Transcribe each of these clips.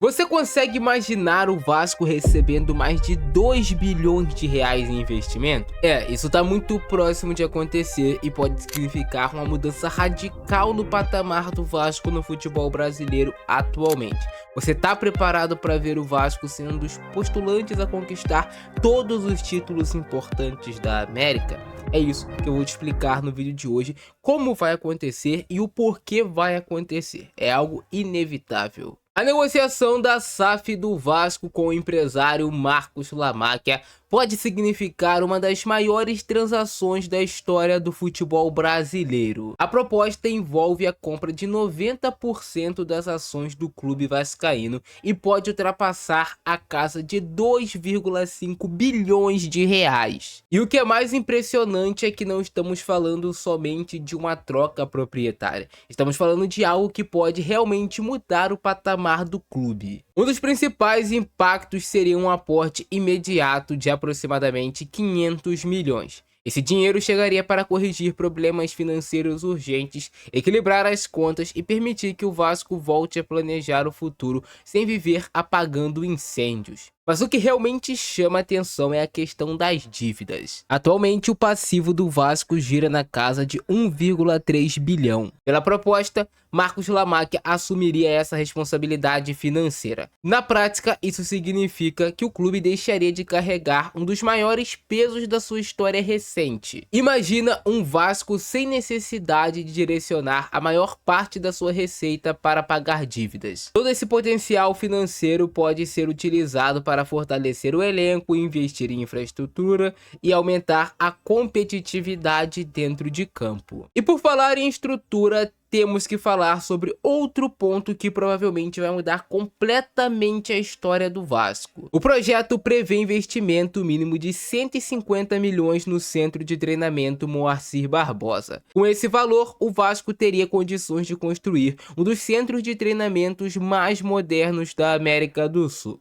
Você consegue imaginar o Vasco recebendo mais de 2 bilhões de reais em investimento? Isso tá muito próximo de acontecer e pode significar uma mudança radical no patamar do Vasco no futebol brasileiro atualmente. Você tá preparado para ver o Vasco sendo um dos postulantes a conquistar todos os títulos importantes da América? É isso que eu vou te explicar no vídeo de hoje, como vai acontecer e o porquê vai acontecer. É algo inevitável. A negociação da SAF do Vasco com o empresário Marcos Lamacchia pode significar uma das maiores transações da história do futebol brasileiro. A proposta envolve a compra de 90% das ações do clube vascaíno e pode ultrapassar a casa de 2,5 bilhões de reais. E o que é mais impressionante é que não estamos falando somente de uma troca proprietária. Estamos falando de algo que pode realmente mudar o patamar do clube. Um dos principais impactos seria um aporte imediato de aproximadamente 500 milhões. Esse dinheiro chegaria para corrigir problemas financeiros urgentes, equilibrar as contas e permitir que o Vasco volte a planejar o futuro sem viver apagando incêndios. Mas o que realmente chama atenção é a questão das dívidas. Atualmente, o passivo do Vasco gira na casa de 1,3 bilhão. Pela proposta, Marcos Lamacchia assumiria essa responsabilidade financeira. Na prática, isso significa que o clube deixaria de carregar um dos maiores pesos da sua história recente. Imagina um Vasco sem necessidade de direcionar a maior parte da sua receita para pagar dívidas. Todo esse potencial financeiro pode ser utilizado para fortalecer o elenco, investir em infraestrutura e aumentar a competitividade dentro de campo. E por falar em estrutura, temos que falar sobre outro ponto que provavelmente vai mudar completamente a história do Vasco. O projeto prevê investimento mínimo de 150 milhões no centro de treinamento Moacir Barbosa. Com esse valor, o Vasco teria condições de construir um dos centros de treinamentos mais modernos da América do Sul.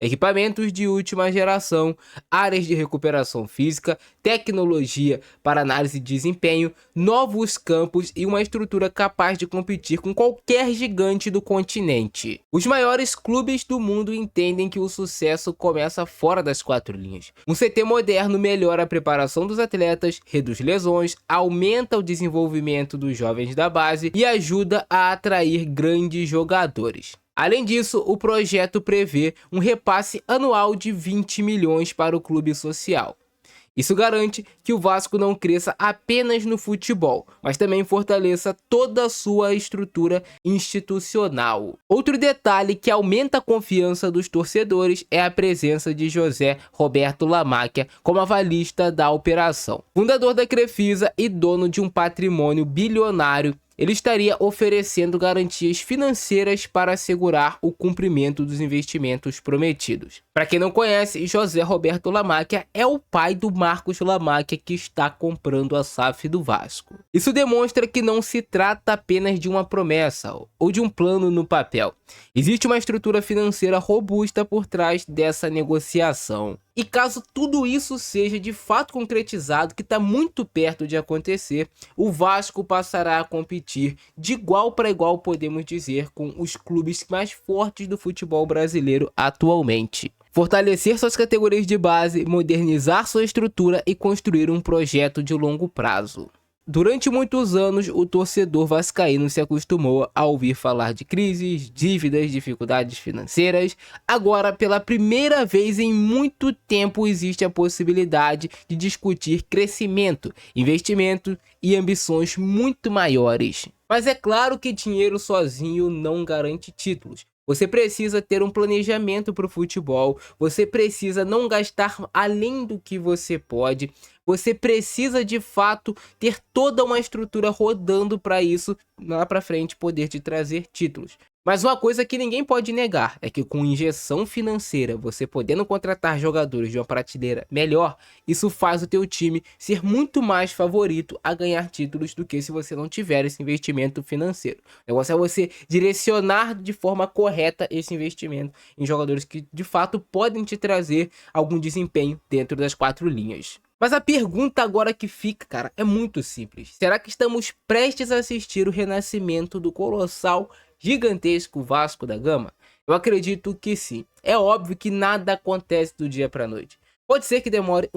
Equipamentos de última geração, áreas de recuperação física, tecnologia para análise de desempenho, novos campos e uma estrutura capaz de competir com qualquer gigante do continente. Os maiores clubes do mundo entendem que o sucesso começa fora das quatro linhas. Um CT moderno melhora a preparação dos atletas, reduz lesões, aumenta o desenvolvimento dos jovens da base e ajuda a atrair grandes jogadores. Além disso, o projeto prevê um repasse anual de 20 milhões para o clube social. Isso garante que o Vasco não cresça apenas no futebol, mas também fortaleça toda a sua estrutura institucional. Outro detalhe que aumenta a confiança dos torcedores é a presença de José Roberto Lamacchia como avalista da operação. Fundador da Crefisa e dono de um patrimônio bilionário, ele estaria oferecendo garantias financeiras para assegurar o cumprimento dos investimentos prometidos. Para quem não conhece, José Roberto Lamacchia é o pai do Marcos Lamacchia que está comprando a SAF do Vasco. Isso demonstra que não se trata apenas de uma promessa ou de um plano no papel. Existe uma estrutura financeira robusta por trás dessa negociação. E caso tudo isso seja de fato concretizado, que está muito perto de acontecer, o Vasco passará a competir de igual para igual, podemos dizer, com os clubes mais fortes do futebol brasileiro atualmente. Fortalecer suas categorias de base, modernizar sua estrutura e construir um projeto de longo prazo. Durante muitos anos, o torcedor vascaíno se acostumou a ouvir falar de crises, dívidas, dificuldades financeiras. Agora, pela primeira vez em muito tempo, existe a possibilidade de discutir crescimento, investimento e ambições muito maiores. Mas é claro que dinheiro sozinho não garante títulos. Você precisa ter um planejamento para o futebol, você precisa não gastar além do que você pode, você precisa de fato ter toda uma estrutura rodando para isso lá para frente poder te trazer títulos. Mas uma coisa que ninguém pode negar é que com injeção financeira, você podendo contratar jogadores de uma prateleira melhor, isso faz o teu time ser muito mais favorito a ganhar títulos do que se você não tiver esse investimento financeiro. O negócio é você direcionar de forma correta esse investimento em jogadores que de fato podem te trazer algum desempenho dentro das quatro linhas. Mas a pergunta agora que fica, cara, é muito simples. Será que estamos prestes a assistir o renascimento do colossal gigantesco Vasco da Gama? Eu acredito que sim. É óbvio que nada acontece do dia para noite. Pode ser que demore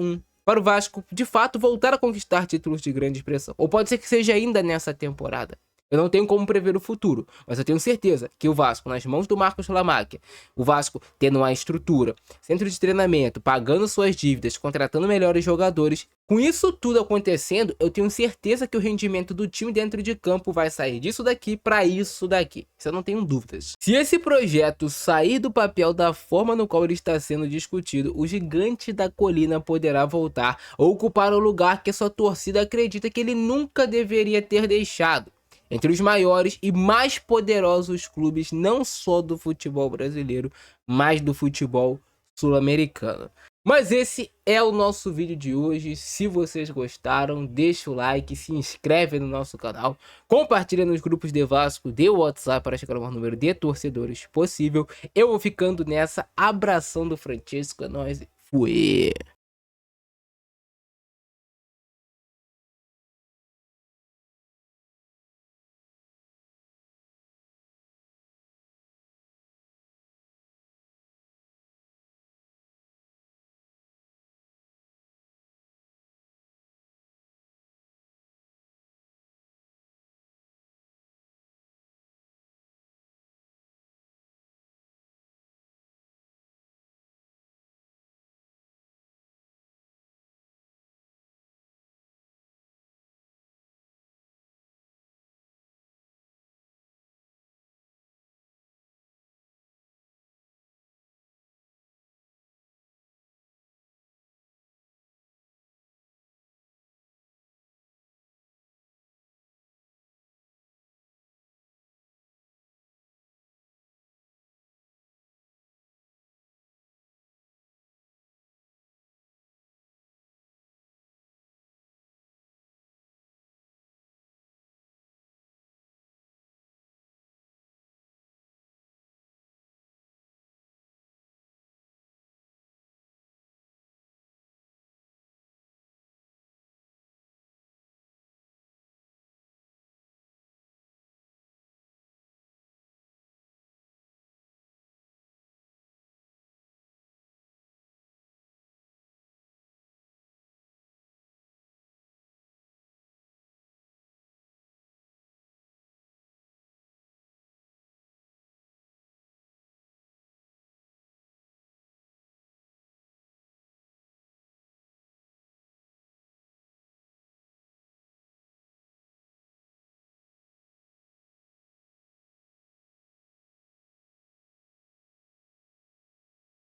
para o Vasco de fato voltar a conquistar títulos de grande expressão, ou pode ser que seja ainda nessa temporada. Eu não tenho como prever o futuro, mas eu tenho certeza que o Vasco, nas mãos do Marcos Lamáquia, o Vasco tendo uma estrutura, centro de treinamento, pagando suas dívidas, contratando melhores jogadores, com isso tudo acontecendo, eu tenho certeza que o rendimento do time dentro de campo vai sair disso daqui para isso daqui. Isso eu não tenho dúvidas. Se esse projeto sair do papel da forma no qual ele está sendo discutido, o gigante da colina poderá voltar a ocupar o lugar que a sua torcida acredita que ele nunca deveria ter deixado. Entre os maiores e mais poderosos clubes, não só do futebol brasileiro, mas do futebol sul-americano. Mas esse é o nosso vídeo de hoje. Se vocês gostaram, deixa o like, se inscreve no nosso canal, compartilha nos grupos de Vasco, dê o WhatsApp para chegar ao maior número de torcedores possível. Eu vou ficando nessa. Abração do Francesco, é nóis. Fui!